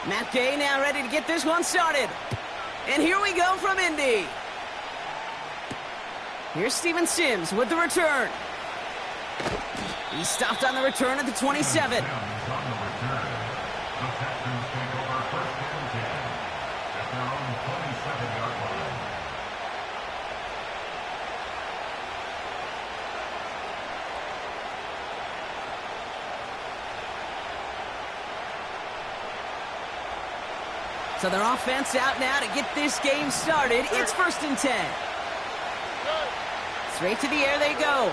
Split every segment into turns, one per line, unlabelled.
Matt Gay now ready to get this one started. And here we go from Indy. Here's Steven Sims with the return. He stopped on the return at the 27. So their offense out now to get this game started. It's 1st and 10. Straight to the air they go.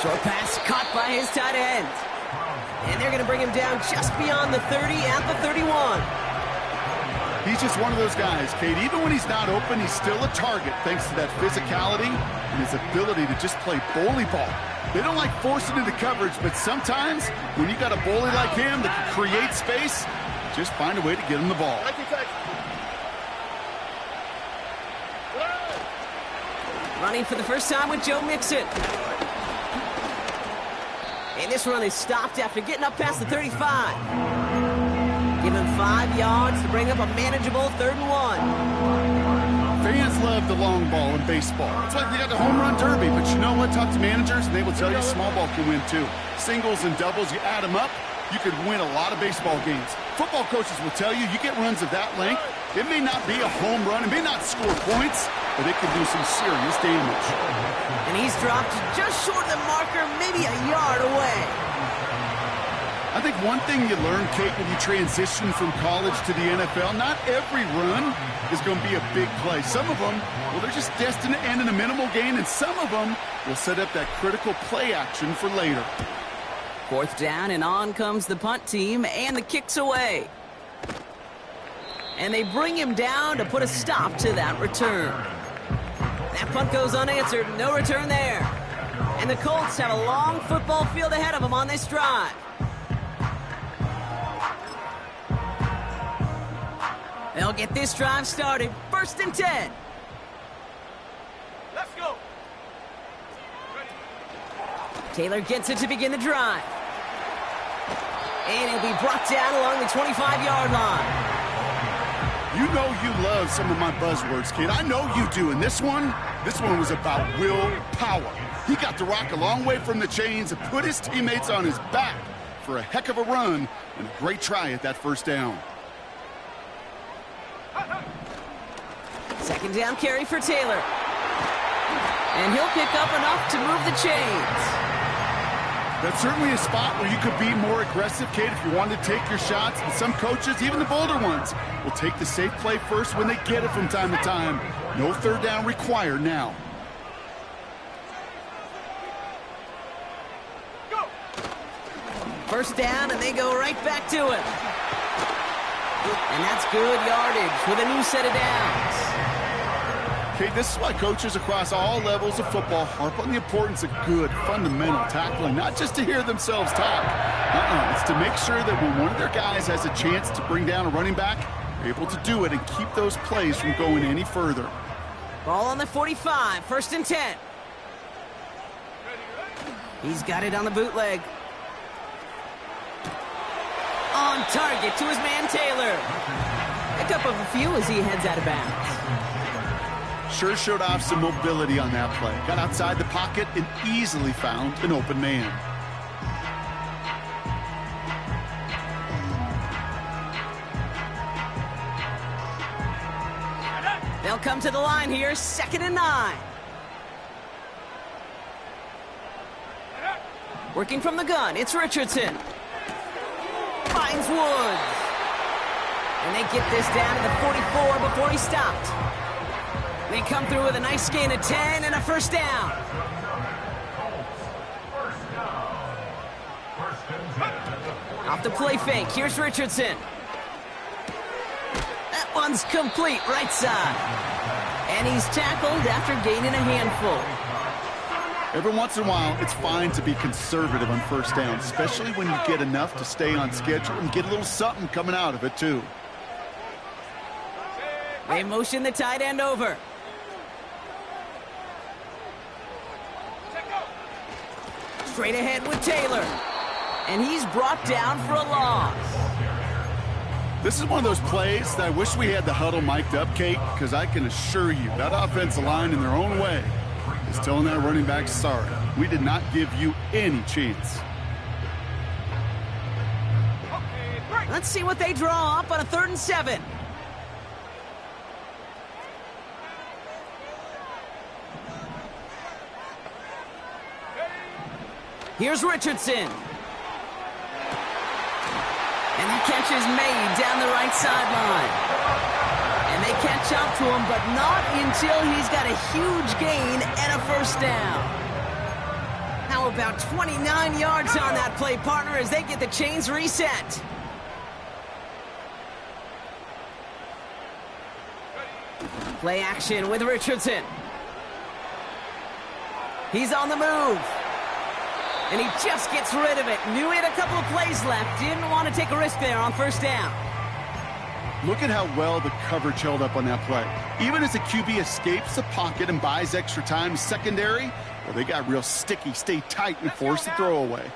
Short pass caught by his tight end. And they're going to bring him down just beyond the 30 at the 31.
He's just one of those guys, Kate. Even when he's not open, he's still a target thanks to that physicality and his ability to just play bully ball. They don't like forcing into coverage, but sometimes when you got a bully like him that can create space, just find a way to get him the ball.
Running for the first time with Joe Mixon. And this run is stopped after getting up past the 35. Give him 5 yards to bring up a manageable 3rd and 1.
Fans love the long ball in baseball. It's like they got the home run derby, but you know what? Talk to managers, and they will tell you small ball can win too. Singles and doubles, you add them up, you could win a lot of baseball games. Football coaches will tell you, you get runs of that length, it may not be a home run, it may not score points, but it can do some serious damage.
And he's dropped just short of the marker, maybe a yard away.
I think one thing you learn, Kate, when you transition from college to the NFL, not every run is going to be a big play. Some of them, well, they're just destined to end in a minimal gain, and some of them will set up that critical play action for later.
4th down, and on comes the punt team, and the kick's away. And they bring him down to put a stop to that return. That punt goes unanswered, no return there. And the Colts have a long football field ahead of them on this drive. They'll get this drive started. 1st and 10.
Let's go.
Taylor gets it to begin the drive. And he'll be brought down along the 25-yard line.
You know you love some of my buzzwords, kid. I know you do. And this one was about willpower. He got the rock a long way from the chains and put his teammates on his back for a heck of a run and a great try at that 1st down.
2nd down carry for Taylor. And he'll pick up enough to move the chains.
That's certainly a spot where you could be more aggressive, Kate, if you wanted to take your shots. And some coaches, even the bolder ones, will take the safe play first when they get it from time to time. No 3rd down required now.
Go.
1st down, and they go right back to it. And that's good yardage with a new set of downs.
Okay, this is why coaches across all levels of football harp on the importance of good, fundamental tackling, not just to hear themselves talk. It's to make sure that when one of their guys has a chance to bring down a running back, they're able to do it and keep those plays from going any further.
Ball on the 45, 1st and 10. He's got it on the bootleg. On target to his man Taylor. Pick up of a few as he heads out of bounds.
Sure showed off some mobility on that play. Got outside the pocket and easily found an open man.
They'll come to the line here, 2nd and 9. Working from the gun, it's Richardson. Finds Woods. And they get this down to the 44 before he stopped. They come through with a nice gain of 10 and a 1st down. Off the play fake, here's Richardson. That one's complete, right side. And he's tackled after gaining a handful.
Every once in a while, it's fine to be conservative on 1st down, especially when you get enough to stay on schedule and get a little something coming out of it, too.
They motion the tight end over. Straight ahead with Taylor. And he's brought down for a loss.
This is one of those plays that I wish we had the huddle mic'd up, Kate, because I can assure you that offensive line in their own way is telling that running back, sorry, we did not give you any chance.
Let's see what they draw up on a 3rd and 7. Here's Richardson. And the catch is made down the right sideline. And they catch up to him, but not until he's got a huge gain and a 1st down. How about 29 yards on that play, partner, as they get the chains reset. Play action with Richardson. He's on the move. And he just gets rid of it. Knew he had a couple of plays left. Didn't want to take a risk there on 1st down.
Look at how well the coverage held up on that play. Even as the QB escapes the pocket and buys extra time secondary, well, they got real sticky, stay tight, and force the throw away.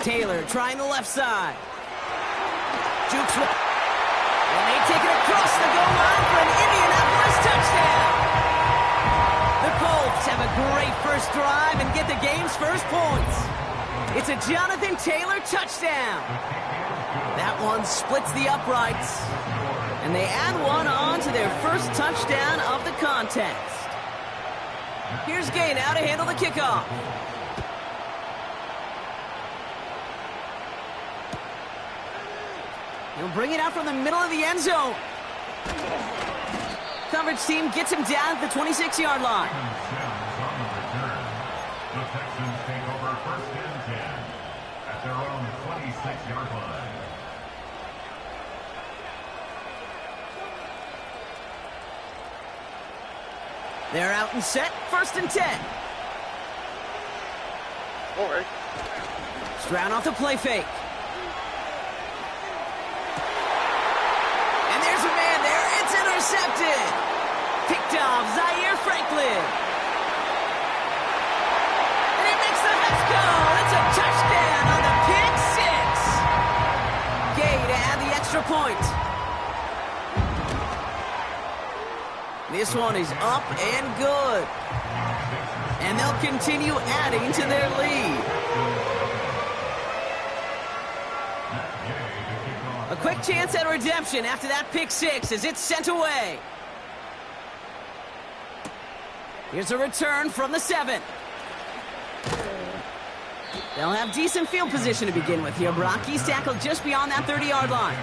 Taylor trying the left side. Jukes with, and they take it across the goal line for an Indianapolis touchdown. The Colts have a great first drive and get the game's first points. It's a Jonathan Taylor touchdown. That one splits the uprights, and they add one on to their first touchdown of the contest. Here's Gay now to handle the kickoff. He'll bring it out from the middle of the end zone. Coverage team gets him down at the 26-yard line.
The Texans take over 1st and 10 at their own 26-yard line.
They're out and set. 1st and 10.
All right.
Stroud off the play fake. Intercepted. Picked off Zaire Franklin. And he makes the let's go. It's a touchdown on the pick 6. Gay to add the extra point. This one is up and good. And they'll continue adding to their lead. A quick chance at redemption after that pick 6 as it's sent away. Here's a return from the 7. They'll have decent field position to begin with here. Brock, he's tackled just beyond that 30-yard line.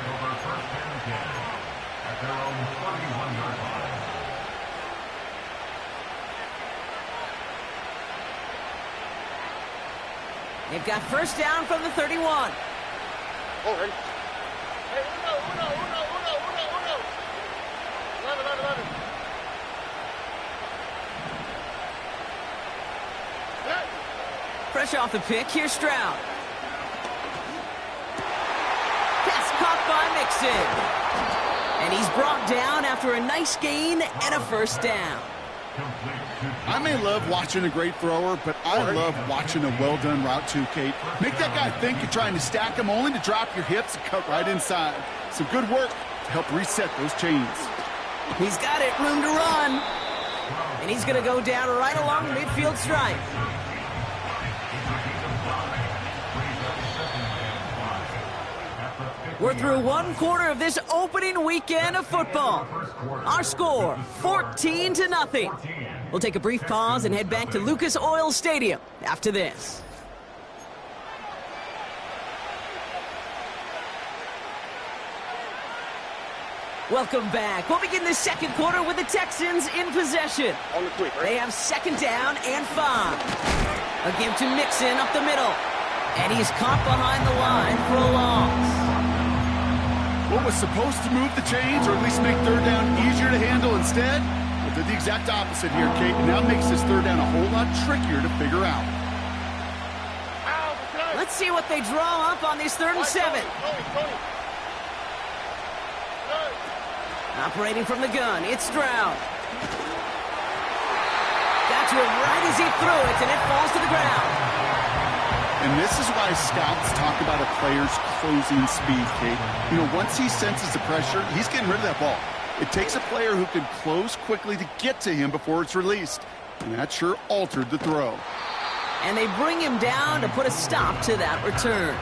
They've got 1st down from the 31.
All right.
Fresh off the pick, here's Stroud. Pass caught by Mixon. And he's brought down after a nice gain and a 1st down.
I may love watching a great thrower, but I love watching a well-done route too, Kate. Make that guy think you're trying to stack him only to drop your hips and cut right inside. Some good work to help reset those chains.
He's got it, room to run. And he's going to go down right along the midfield stripe. We're through 1/4 of this opening weekend of football. Our score, 14-0. We'll take a brief pause and head back to Lucas Oil Stadium after this. Welcome back. We'll begin the 2nd quarter with the Texans in possession.
On the quick, right?
They have 2nd down and 5. A give to Mixon up the middle. And he's caught behind the line for a loss.
What was supposed to move the chains, or at least make 3rd down easier to handle instead, well, did the exact opposite here, Kate, and now makes this 3rd down a whole lot trickier to figure out.
Let's see what they draw up on this 3rd and 7. Operating from the gun, it's Stroud. Got to him right as he threw it, and it falls to the ground.
And this is why scouts talk about a player's closing speed, Kate. You know, once he senses the pressure, he's getting rid of that ball. It takes a player who can close quickly to get to him before it's released. And that sure altered the throw.
And they bring him down to put a stop to that return.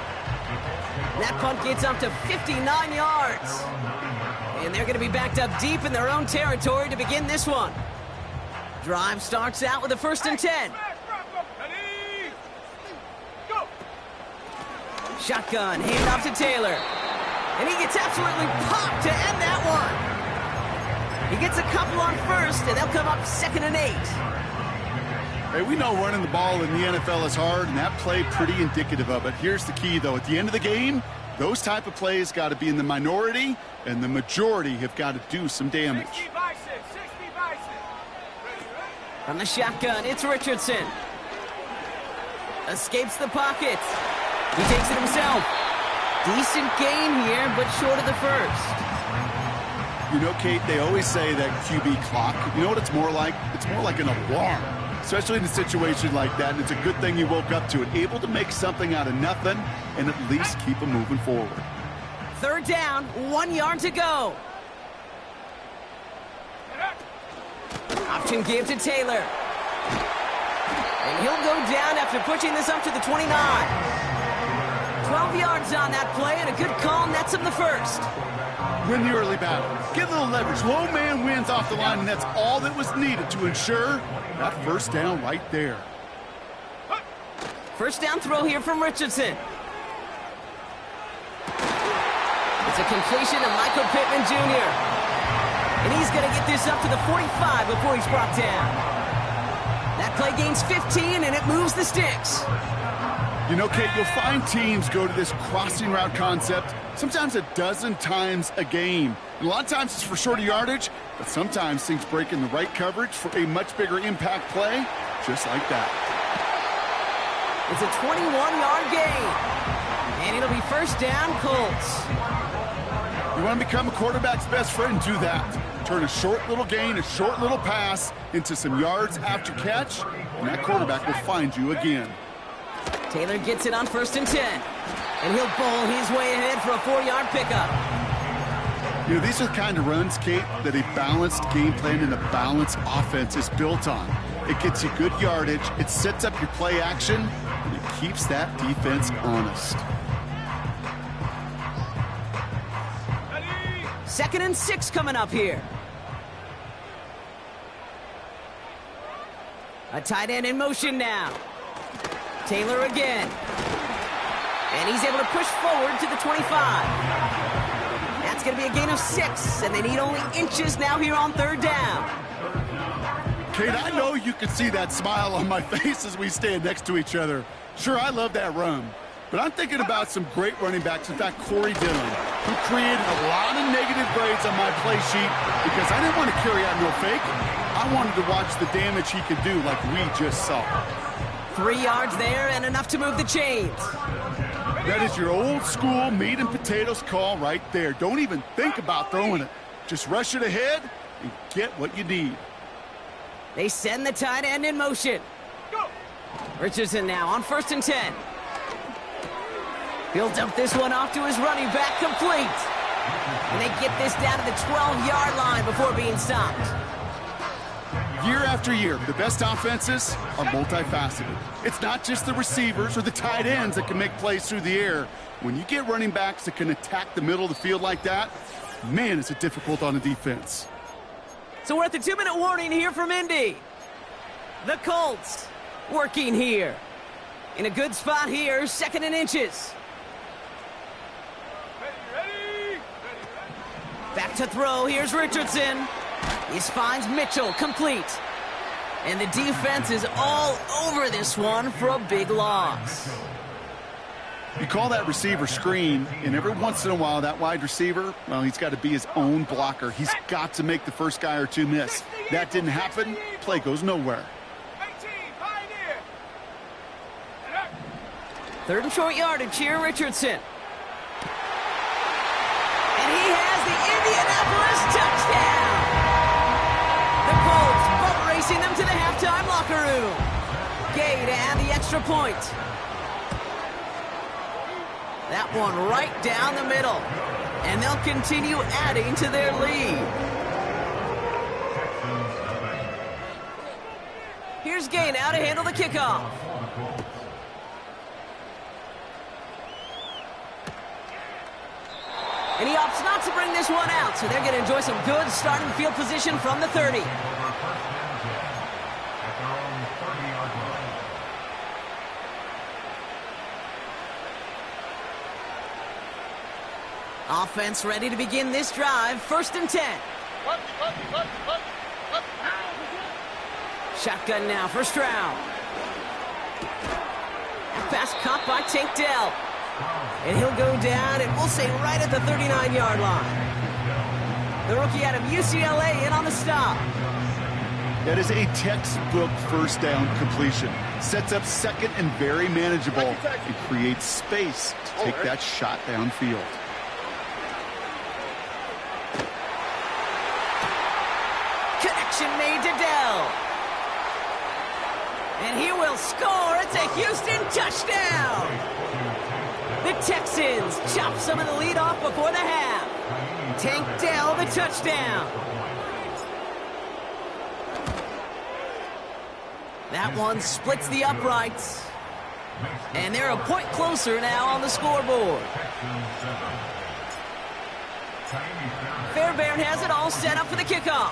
That punt gets up to 59 yards. And they're going to be backed up deep in their own territory to begin this one. Drive starts out with a 1st and 10. Shotgun, hand off to Taylor. And he gets absolutely popped to end that one. He gets a couple on 1st, and they'll come up 2nd and 8.
Hey, we know running the ball in the NFL is hard, and that play pretty indicative of it. Here's the key, though. At the end of the game, those type of plays got to be in the minority, and the majority have got to do some damage.
60 by 6, 60 by 6.
From the shotgun, it's Richardson. Escapes the pocket. He takes it himself. Decent gain here, but short of the 1st.
You know, Kate, they always say that QB clock, you know what it's more like? It's more like an alarm, especially in a situation like that, and it's a good thing you woke up to it. Able to make something out of nothing and at least keep them moving forward.
3rd down, 1 yard to go. Option give to Taylor. And he'll go down after pushing this up to the 29. 12 yards on that play, and a good call nets him the 1st.
Win the early battle. Get a little leverage. Low man wins off the line, and that's all that was needed to ensure that 1st down right there.
1st down throw here from Richardson. It's a completion to Michael Pittman Jr. And he's going to get this up to the 45 before he's brought down. That play gains 15, and it moves the sticks.
You know, Kate, you'll find teams go to this crossing route concept sometimes a dozen times a game. And a lot of times it's for shorter yardage, but sometimes things break in the right coverage for a much bigger impact play, just like that.
It's a 21-yard gain. And it'll be 1st down, Colts.
You want to become a quarterback's best friend? Do that. Turn a short little gain, a short little pass into some yards after catch, and that quarterback will find you again.
Taylor gets it on 1st and 10. And he'll bowl his way ahead for a 4-yard pickup.
You know, these are the kind of runs, Kate, that a balanced game plan and a balanced offense is built on. It gets you good yardage, it sets up your play action, and it keeps that defense honest.
2nd and 6 coming up here. A tight end in motion now. Taylor again. And he's able to push forward to the 25. That's going to be a gain of 6, and they need only inches now here on 3rd down.
Kate, I know you can see that smile on my face as we stand next to each other. Sure, I love that run. But I'm thinking about some great running backs. In fact, Corey Dillon, who created a lot of negative grades on my play sheet because I didn't want to carry out no fake. I wanted to watch the damage he could do like we just saw.
3 yards there and enough to move the chains.
That is your old school meat and potatoes call right there. Don't even think about throwing it. Just rush it ahead and get what you need.
They send the tight end in motion. Richardson now on 1st and 10. He'll dump this one off to his running back, complete. And they get this down to the 12-yard line before being stopped.
Year after year, the best offenses are multifaceted. It's not just the receivers or the tight ends that can make plays through the air. When you get running backs that can attack the middle of the field like that, man, is it difficult on a defense.
So we're at the 2-minute warning here from Indy. The Colts working here. In a good spot here, 2nd and inches. Back to throw, here's Richardson. He finds Mitchell, complete. And the defense is all over this one for a big loss.
You call that receiver screen, and every once in a while, that wide receiver, well, he's got to be his own blocker. He's got to make the first guy or two miss. That didn't happen, play goes nowhere.
3rd and short yardage here, Richardson. And he has the Indianapolis touchdown! The Colts boat racing them to the halftime locker room. Gay to add the extra point. That one right down the middle. And they'll continue adding to their lead. Here's Gay now to handle the kickoff. And he opts not to bring this one out, so they're going to enjoy some good starting field position from the 30. Offense ready to begin this drive. 1st and 10. Shotgun now for Stroud. Pass caught by Tank Dell. And he'll go down, and we'll say right at the 39-yard line. The rookie out of UCLA in on the stop.
That is a textbook first down completion. Sets up second and very manageable. It creates space to take that shot downfield.
Connection made to Dell. And he will score. It's a Houston touchdown. The Texans chop some of the lead off before the half. Tank Dell the touchdown. That one splits the uprights. And they're a point closer now on the scoreboard. Fairbairn has it all set up for the kickoff.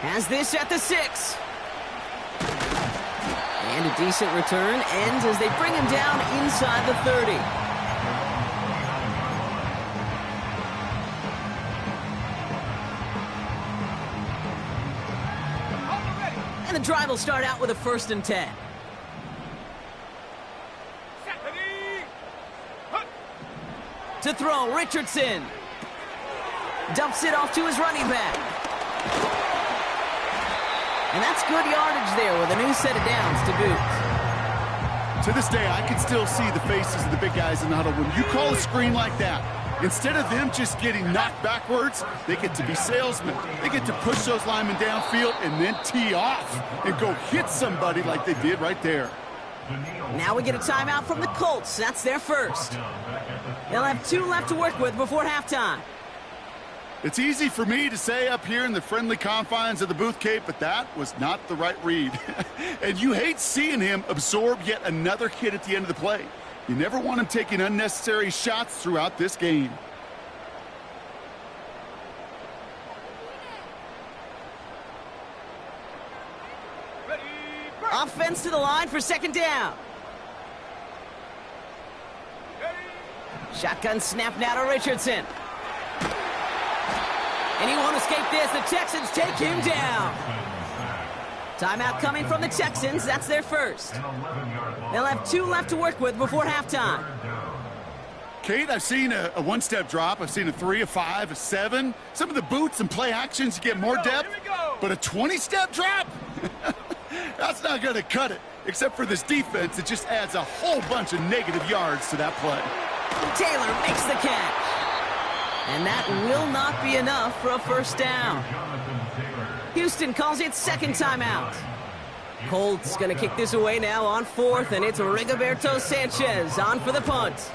Has this at the 6. And a decent return ends as they bring him down inside the 30. And the drive will start out with a 1st and 10. To throw, Richardson. Dumps it off to his running back. And that's good yardage there with a new set of downs to boot.
To this day, I can still see the faces of the big guys in the huddle. When you call a screen like that, instead of them just getting knocked backwards, they get to be salesmen. They get to push those linemen downfield and then tee off and go hit somebody like they did right there.
Now we get a timeout from the Colts. That's their first. They'll have 2 left to work with before halftime.
It's easy for me to say up here in the friendly confines of the Booth Cape, but that was not the right read. And you hate seeing him absorb yet another hit at the end of the play. You never want him taking unnecessary shots throughout this game.
Offense to the line for 2nd down. Shotgun snap now to Richardson. And he won't escape this. The Texans take him down. Timeout coming from the Texans. That's their first. They'll have 2 left to work with before halftime.
Kate, I've seen a one-step drop. I've seen a 3, a 5, a 7. Some of the boots and play actions, you get more depth. But a 20-step drop? That's not going to cut it. Except for this defense, it just adds a whole bunch of negative yards to that play.
Taylor makes the catch. And that will not be enough for a first down. Houston calls it 2nd timeout. Colts going to kick this away now on 4th, and it's Rigoberto Sanchez on for the punt.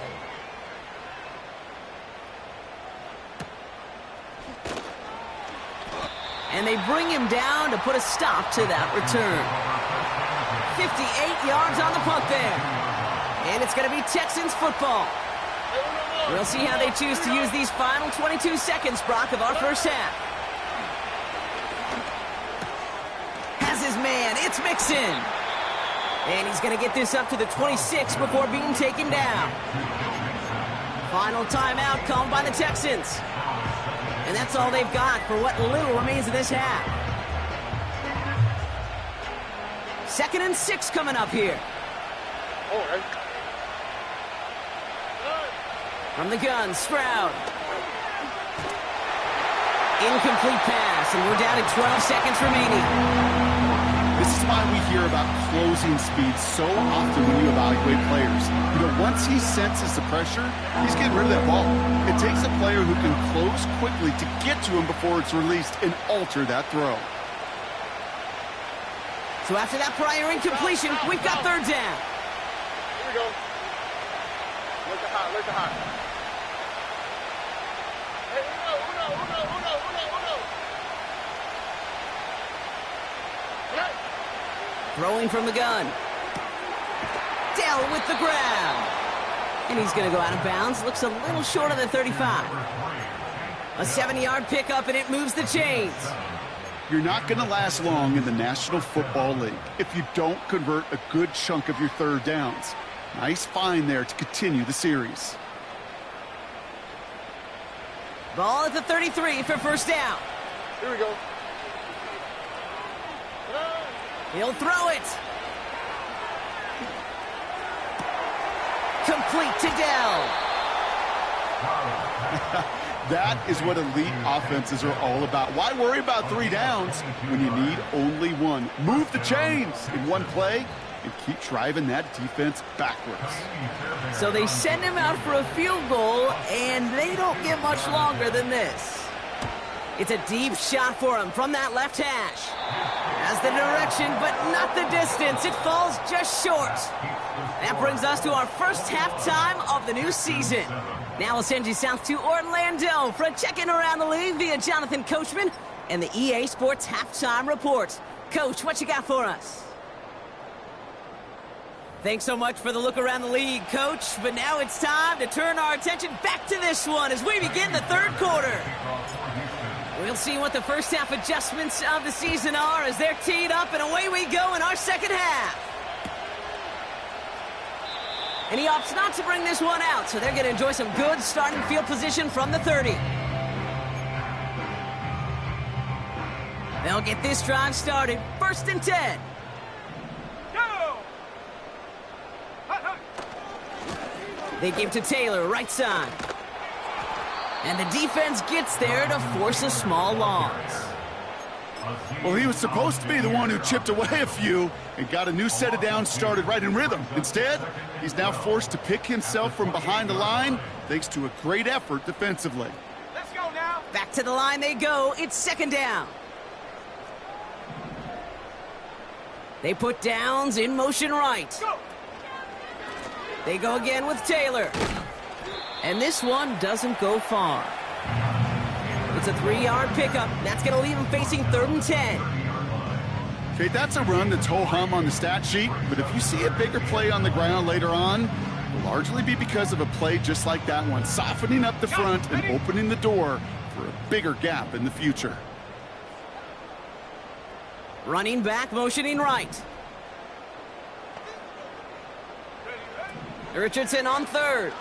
And they bring him down to put a stop to that return. 58 yards on the punt there. And it's going to be Texans football. We'll see how they choose to use these final 22 seconds, Brock, of our first half. Has his man. It's Mixon. And he's going to get this up to the 26 before being taken down. Final timeout called by the Texans. And that's all they've got for what little remains of this half. 2nd and 6 coming up here. From the gun, Stroud. Incomplete pass, and we're down to 12 seconds remaining.
This is why we hear about closing speed so often when you evaluate players. You know, once he senses the pressure, he's getting rid of that ball. It takes a player who can close quickly to get to him before it's released and alter that throw.
So after that prior incompletion, we've got third down.
Here we go. Look at hot, look at hot. Hey, uno. Hey.
Throwing from the gun. Dell with the grab. And he's going to go out of bounds. Looks a little short of the 35. A 7-yard pickup, and it moves the chains.
You're not going to last long in the National Football League if you don't convert a good chunk of your third downs. Nice find there to continue the series.
Ball at the 33 for first down.
Here we go.
He'll throw it. Complete to Dell.
That is what elite offenses are all about. Why worry about 3 downs when you need only one? Move the chains in one play and keep driving that defense backwards.
So they send him out for a field goal, and they don't get much longer than this. It's a deep shot for him from that left hash. Has the direction, but not the distance. It falls just short. That brings us to our first halftime of the new season. Now we'll send you south to Orlando for a check-in around the league via Jonathan Coachman and the EA Sports Halftime Report. Coach, what you got for us? Thanks so much for the look around the league, Coach. But now it's time to turn our attention back to this one as we begin the third quarter. We'll see what the first half adjustments of the season are as they're teed up, and away we go in our second half. And he opts not to bring this one out, so they're going to enjoy some good starting field position from the 30. They'll get this drive started. 1st and 10.
Go!
They give to Taylor, right side. And the defense gets there to force a small loss.
Well, he was supposed to be the one who chipped away a few and got a new set of downs started right in rhythm. Instead, he's now forced to pick himself from behind the line thanks to a great effort defensively.
Let's go now.
Back to the line they go. It's 2nd down. They put downs in motion right.
Go.
They go again with Taylor. And this one doesn't go far. It's a 3-yard pickup. That's going to leave him facing 3rd and 10.
Okay, that's a run that's ho-hum on the stat sheet, but if you see a bigger play on the ground later on, it'll largely be because of a play just like that one, softening up the front and opening the door for a bigger gap in the future.
Running back, motioning right. Richardson on 3rd.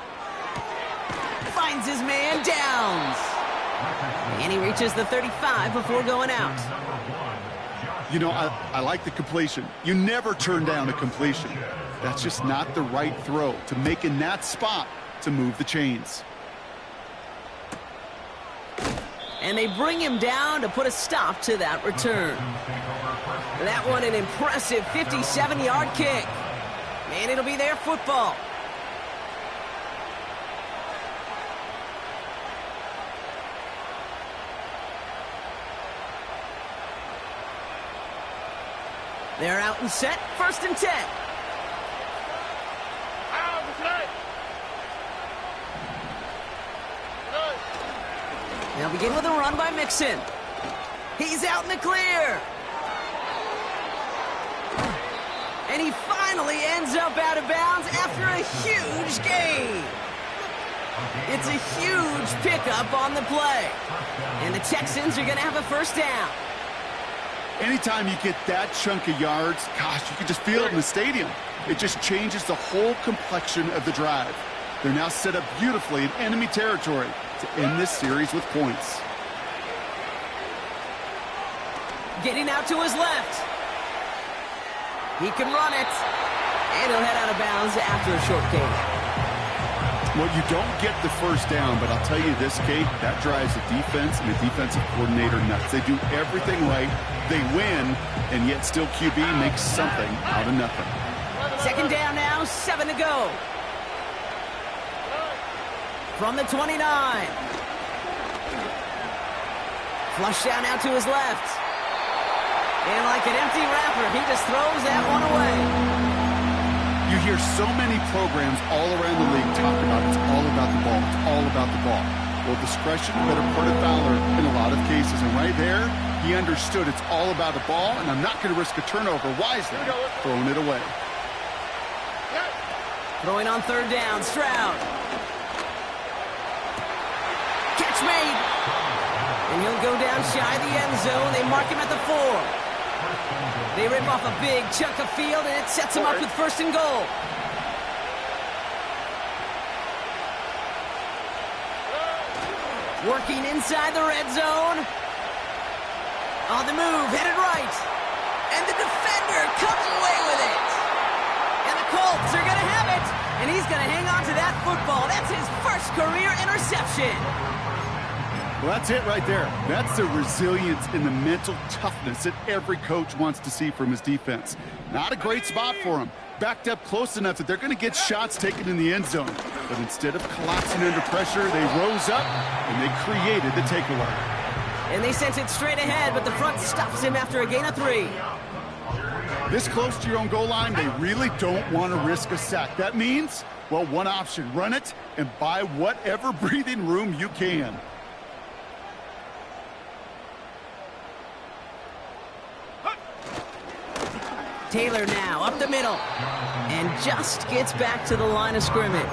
Finds his man, Downs. And he reaches the 35 before going out.
You know, I like the completion. You never turn down a completion. That's just not the right throw to make in that spot to move the chains.
And they bring him down to put a stop to that return. That one an impressive 57-yard kick. And it'll be their football. They're out and set. 1st and 10. They'll begin with a run by Mixon. He's out in the clear. And he finally ends up out of bounds after a huge gain. It's a huge pickup on the play. And the Texans are going to have a first down.
Anytime you get that chunk of yards, gosh, you can just feel it in the stadium. It just changes the whole complexion of the drive. They're now set up beautifully in enemy territory to end this series with points.
Getting out to his left. He can run it. And he'll head out of bounds after a short gain.
Well, you don't get the first down, but I'll tell you this, Kate, that drives the defense and the defensive coordinator nuts. They do everything right. They win, and yet still QB makes something out of nothing.
2nd down now, 7 to go. From the 29. Flush down out to his left. And like an empty wrapper, he just throws that one away.
You hear so many programs all around the league talk about it's all about the ball. It's all about the ball. Well, discretion, better part of valor in a lot of cases. And right there, he understood it's all about the ball, and I'm not going to risk a turnover wisely, throwing it away.
Throwing on third down, Stroud. Catch made. And he'll go down shy of the end zone. They mark him at the 4. They rip off a big chunk of field, and it sets him up with first and goal. Working inside the red zone. On the move, headed right. And the defender comes away with it. And the Colts are going to have it. And he's going to hang on to that football. That's his first career interception.
Well, that's it right there. That's the resilience and the mental toughness that every coach wants to see from his defense. Not a great spot for him. Backed up close enough that they're going to get shots taken in the end zone. But instead of collapsing under pressure, they rose up and they created the takeaway.
And they sent it straight ahead, but the front stops him after a gain of 3.
This close to your own goal line, they really don't want to risk a sack. That means, well, one option, run it and buy whatever breathing room you can.
Taylor now up the middle and just gets back to the line of scrimmage.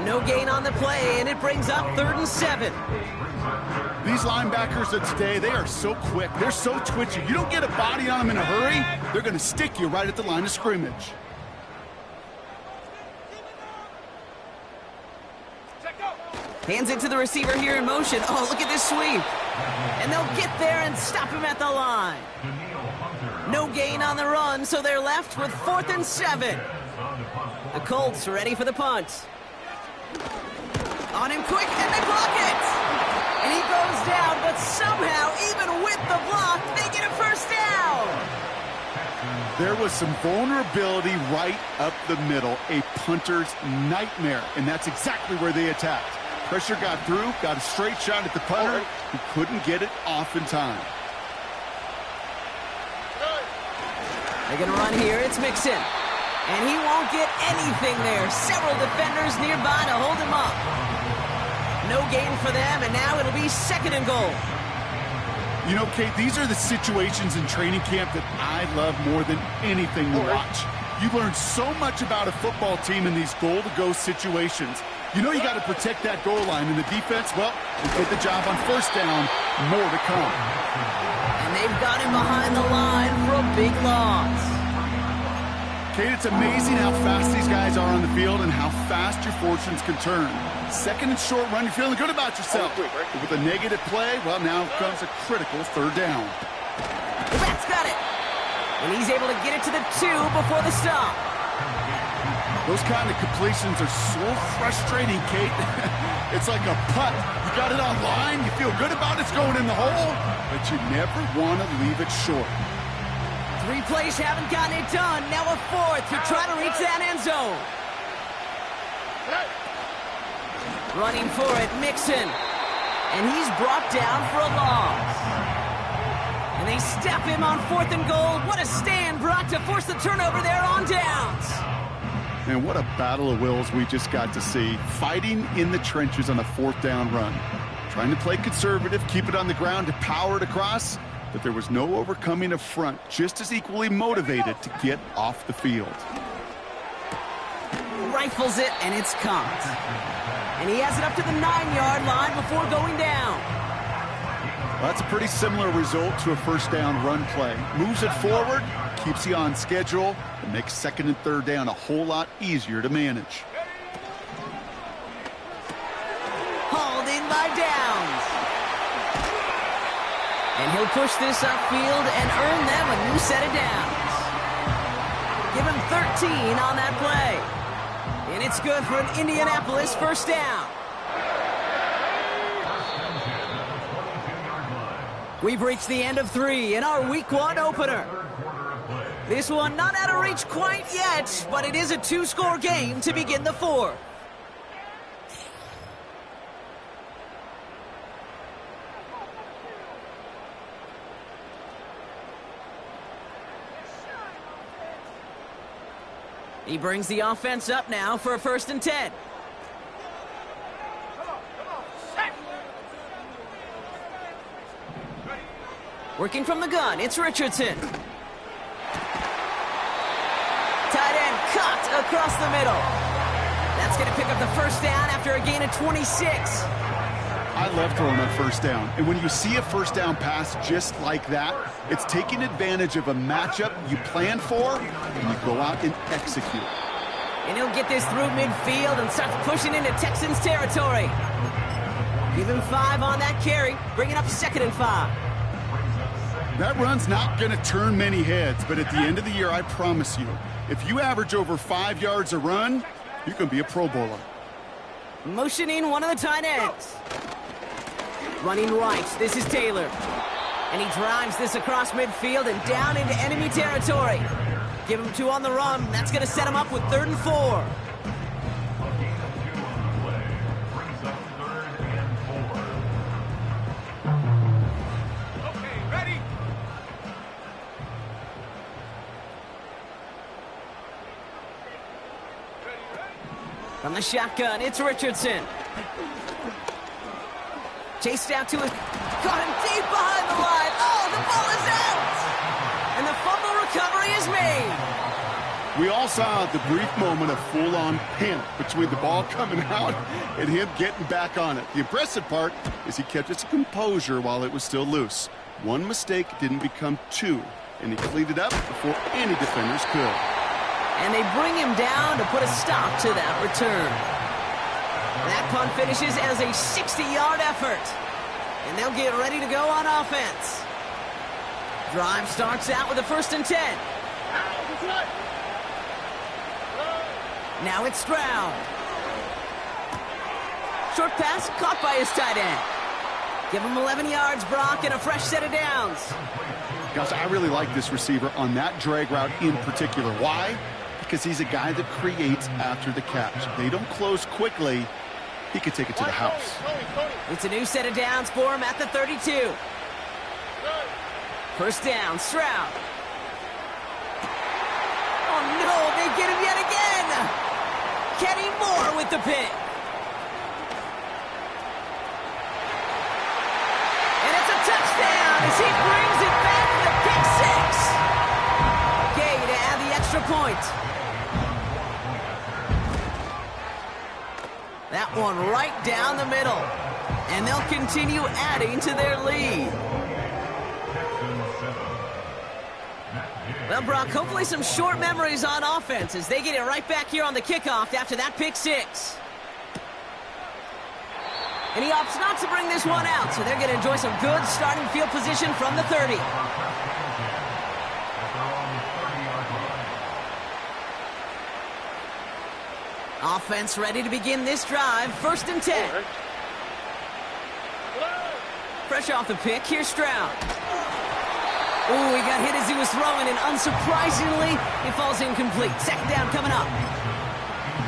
No gain on the play, and it brings up 3rd and 7.
These linebackers of today, they are so quick. They're so twitchy. You don't get a body on them in a hurry, they're going to stick you right at the line of scrimmage.
Hands it to the receiver here in motion. Oh, look at this sweep. And they'll get there and stop him at the line. No gain on the run, so they're left with 4th and 7. The Colts ready for the punt. On him quick, and they block it. And he goes down, but somehow, even with the block, they get a first down.
There was some vulnerability right up the middle, a punter's nightmare, and that's exactly where they attacked. Pressure got through, got a straight shot at the punter, who couldn't get it off in time.
They're going to run here. It's Mixon. And he won't get anything there. Several defenders nearby to hold him up. No gain for them, and now it'll be 2nd and goal.
You know, Kate, these are the situations in training camp that I love more than anything to watch. You learn so much about a football team in these goal-to-go situations. You know you got to protect that goal line, and the defense, well, they did the job on first down. More to come.
And they've got him behind the line for a big loss.
Kate, it's amazing how fast these guys are on the field and how fast your fortunes can turn. 2nd and short run, you're feeling good about yourself. But with a negative play, well, now comes a critical 3rd down.
The back's got it. And he's able to get it to the 2 before the stop.
Those kind of completions are so frustrating, Kate. It's like a putt. You got it on line, you feel good about it's going in the hole, but you never want to leave it short.
3 plays haven't gotten it done. Now a 4th to try to reach that end zone. Running for it, Mixon. And he's brought down for a loss. And they step him on 4th and goal. What a stand brought to force the turnover there on downs.
And what a battle of wills we just got to see. Fighting in the trenches on a 4th down run. Trying to play conservative, keep it on the ground to power it across. But there was no overcoming a front just as equally motivated to get off the field.
Rifles it, and it's caught. And he has it up to the 9-yard line before going down.
Well, that's a pretty similar result to a first down run play. Moves it forward, keeps you on schedule, and makes 2nd and 3rd down a whole lot easier to manage.
Hauled in by Downs. And he'll push this upfield and earn them a new set of downs. Give him 13 on that play. And it's good for an Indianapolis first down. We've reached the end of 3 in our Week 1 opener. This one not out of reach quite yet, but it is a 2-score game to begin the 4th. He brings the offense up now for a 1st and 10. Working from the gun, it's Richardson. Tight end cut across the middle. That's going to pick up the 1st down after a gain of 26.
I love throwing on 1st down. And when you see a 1st down pass just like that, it's taking advantage of a matchup you planned for, and you go out and execute.
And he'll get this through midfield and starts pushing into Texans territory. Give him 5 on that carry, bringing up 2nd and 5.
That run's not going to turn many heads, but at the end of the year, I promise you, if you average over 5 yards a run, you're going to be a Pro Bowler.
Motioning one of the tight ends. Running right, this is Taylor. And he drives this across midfield and down into enemy territory. Give him 2 on the run. That's going to set him up with 3rd and 4. From the shotgun, it's Richardson. Chased out to his... Got him deep behind the line. Oh, the ball is out! And the fumble recovery is made.
We all saw the brief moment of full-on panic between the ball coming out and him getting back on it. The impressive part is he kept his composure while it was still loose. One mistake didn't become 2, and he cleaned it up before any defenders could.
And they bring him down to put a stop to that return. That punt finishes as a 60-yard effort. And they'll get ready to go on offense. Drive starts out with a 1st and 10. Now it's Stroud. Short pass caught by his tight end. Give him 11 yards, Brock, and a fresh set of downs.
Gosh, I really like this receiver on that drag route in particular. Why? Because he's a guy that creates after the catch. They don't close quickly. He could take it to the house.
It's a new set of downs for him at the 32. 1st down, Stroud. Oh, no, they get him yet again. Kenny Moore with the pick. And it's a touchdown as he brings it back to the pick 6. Okay, to add the extra point. That one right down the middle. And they'll continue adding to their lead. Well, Brock, hopefully some short memories on offense as they get it right back here on the kickoff after that pick 6. And he opts not to bring this one out, so they're going to enjoy some good starting field position from the 30. Offense ready to begin this drive. 1st and 10. Fresh off the pick, here's Stroud. Ooh, he got hit as he was throwing, and unsurprisingly, he falls incomplete. 2nd down coming up.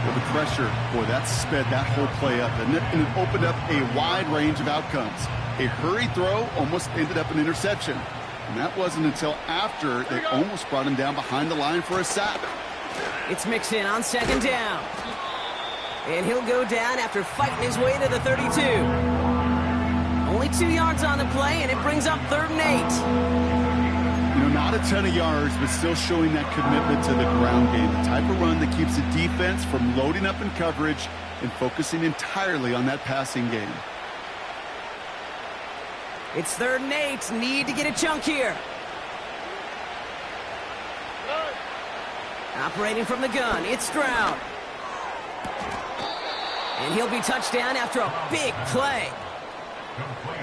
Well, the pressure, boy, that sped that whole play up, and it opened up a wide range of outcomes. A hurried throw almost ended up an interception. And that wasn't until after they almost brought him down behind the line for a sack.
It's Mixon on 2nd down. And he'll go down after fighting his way to the 32. Only 2 yards on the play, and it brings up 3rd and 8.
You know, not a ton of yards, but still showing that commitment to the ground game. The type of run that keeps the defense from loading up in coverage and focusing entirely on that passing game.
It's 3rd and 8. Need to get a chunk here. Operating from the gun, it's Stroud. And he'll be touched down after a big play.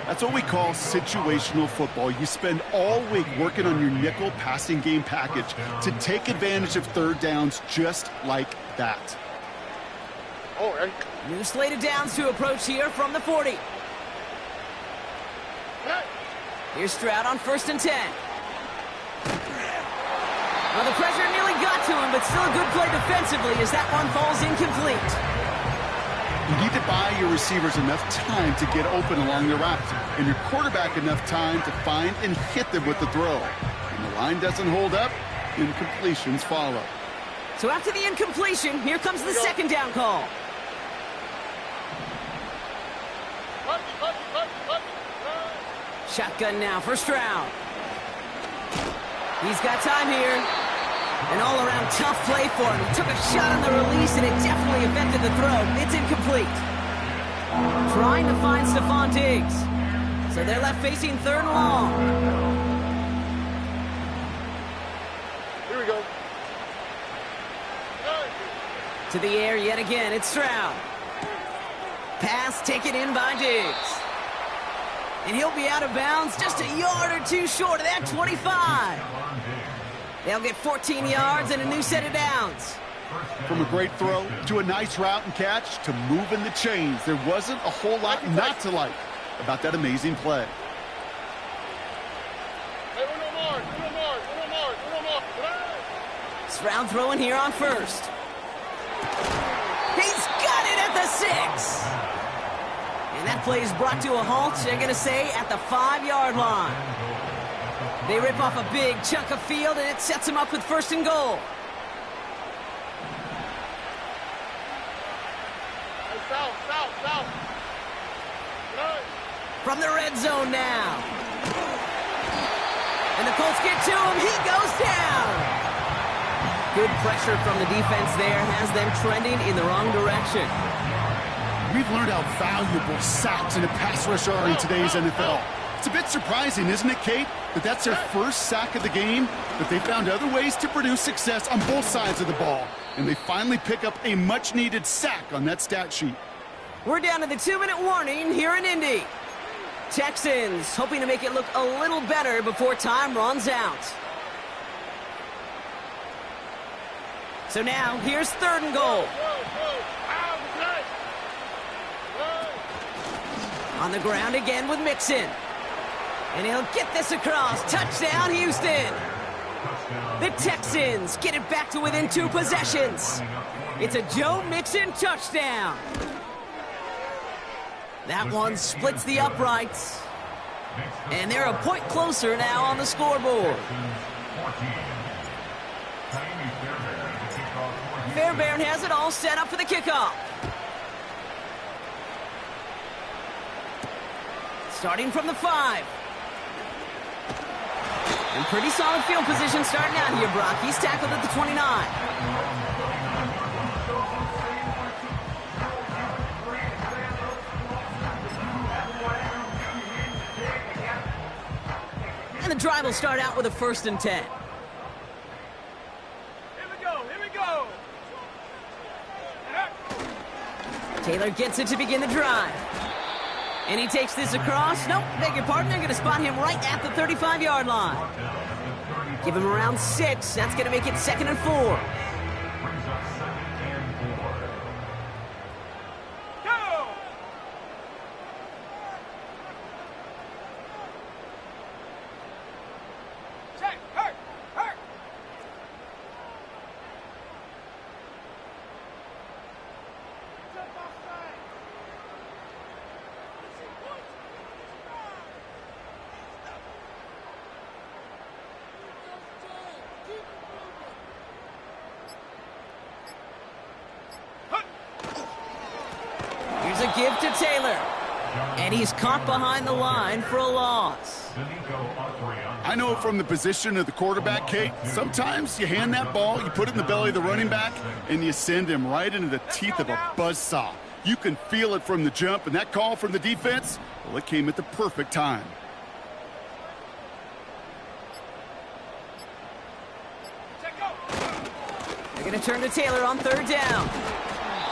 That's what we call situational football. You spend all week working on your nickel passing game package to take advantage of 3rd downs just like that.
All right.
New slate of downs to approach here from the 40. Here's Stroud on 1st and 10. Well, the pressure nearly got to him, but still a good play defensively as that one falls incomplete.
You need to buy your receivers enough time to get open along the route, and your quarterback enough time to find and hit them with the throw. When the line doesn't hold up, incompletions follow.
So after the incompletion, here comes the second down call. Shotgun now, first round. He's got time here. An all-around tough play for him. He took a shot on the release, and it definitely affected the throw. It's incomplete. Trying to find Stephon Diggs. So they're left facing third and long.
Here we go.
To the air yet again, it's Stroud. Pass taken in by Diggs. And he'll be out of bounds just a yard or two short of that 25. They'll get 14 yards and a new set of downs.
From a great throw to a nice route and catch to moving the chains, there wasn't a whole lot not to like about that amazing play.
Hey, one more.
Stroud throwing here on first. He's got it at the 6. And that play is brought to a halt, they're going to say, at the 5-yard line. They rip off a big chunk of field, and it sets them up with first and goal.
Hey, south.
From the red zone now. And the Colts get to him. He goes down. Good pressure from the defense there has them trending in the wrong direction.
We've learned how valuable sacks in a pass rush are in today's NFL. It's a bit surprising, isn't it, Kate, that that's their first sack of the game, but they found other ways to produce success on both sides of the ball, and they finally pick up a much-needed sack on that stat sheet.
We're down to the 2-minute warning here in Indy. Texans hoping to make it look a little better before time runs out. So now, here's third and goal. On the ground again with Mixon. And he'll get this across. Touchdown, Houston. The Texans get it back to within 2 possessions. It's a Joe Mixon touchdown. That one splits the uprights. And they're a point closer now on the scoreboard. Fairbairn has it all set up for the kickoff. Starting from the 5. And pretty solid field position starting out here, Brock. He's tackled at the 29. And the drive will start out with a 1st and 10.
Here we go.
Taylor gets it to begin the drive. And he takes this across. Nope, beg your pardon. They're going to spot him right at the 35-yard line. Give him around 6. That's going to make it 2nd and 4. Here's a give to Taylor. And he's caught behind the line for a loss.
I know from the position of the quarterback, Kate, sometimes you hand that ball, you put it in the belly of the running back, and you send him right into the teeth of a buzzsaw. You can feel it from the jump, and that call from the defense, well, it came at the perfect time.
They're going to turn to Taylor on 3rd down.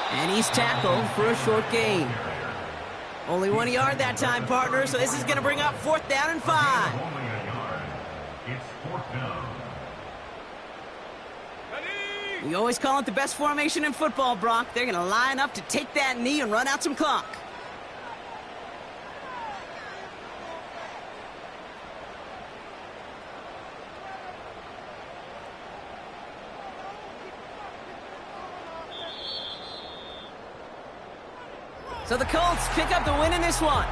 And he's tackled for a short gain. Only 1 yard that time, partner, so this is going to bring up 4th down and 5.
It's 4th down.
We always call it the best formation in football, Brock. They're going to line up to take that knee and run out some clock. So the Colts pick up the win in this one.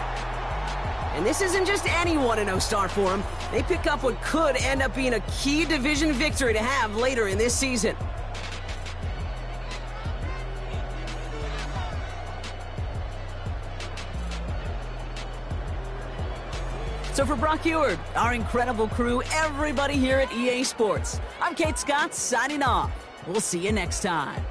And this isn't just any 1-0 start for them. They pick up what could end up being a key division victory to have later in this season. So for Brock Eward, our incredible crew, everybody here at EA Sports, I'm Kate Scott signing off. We'll see you next time.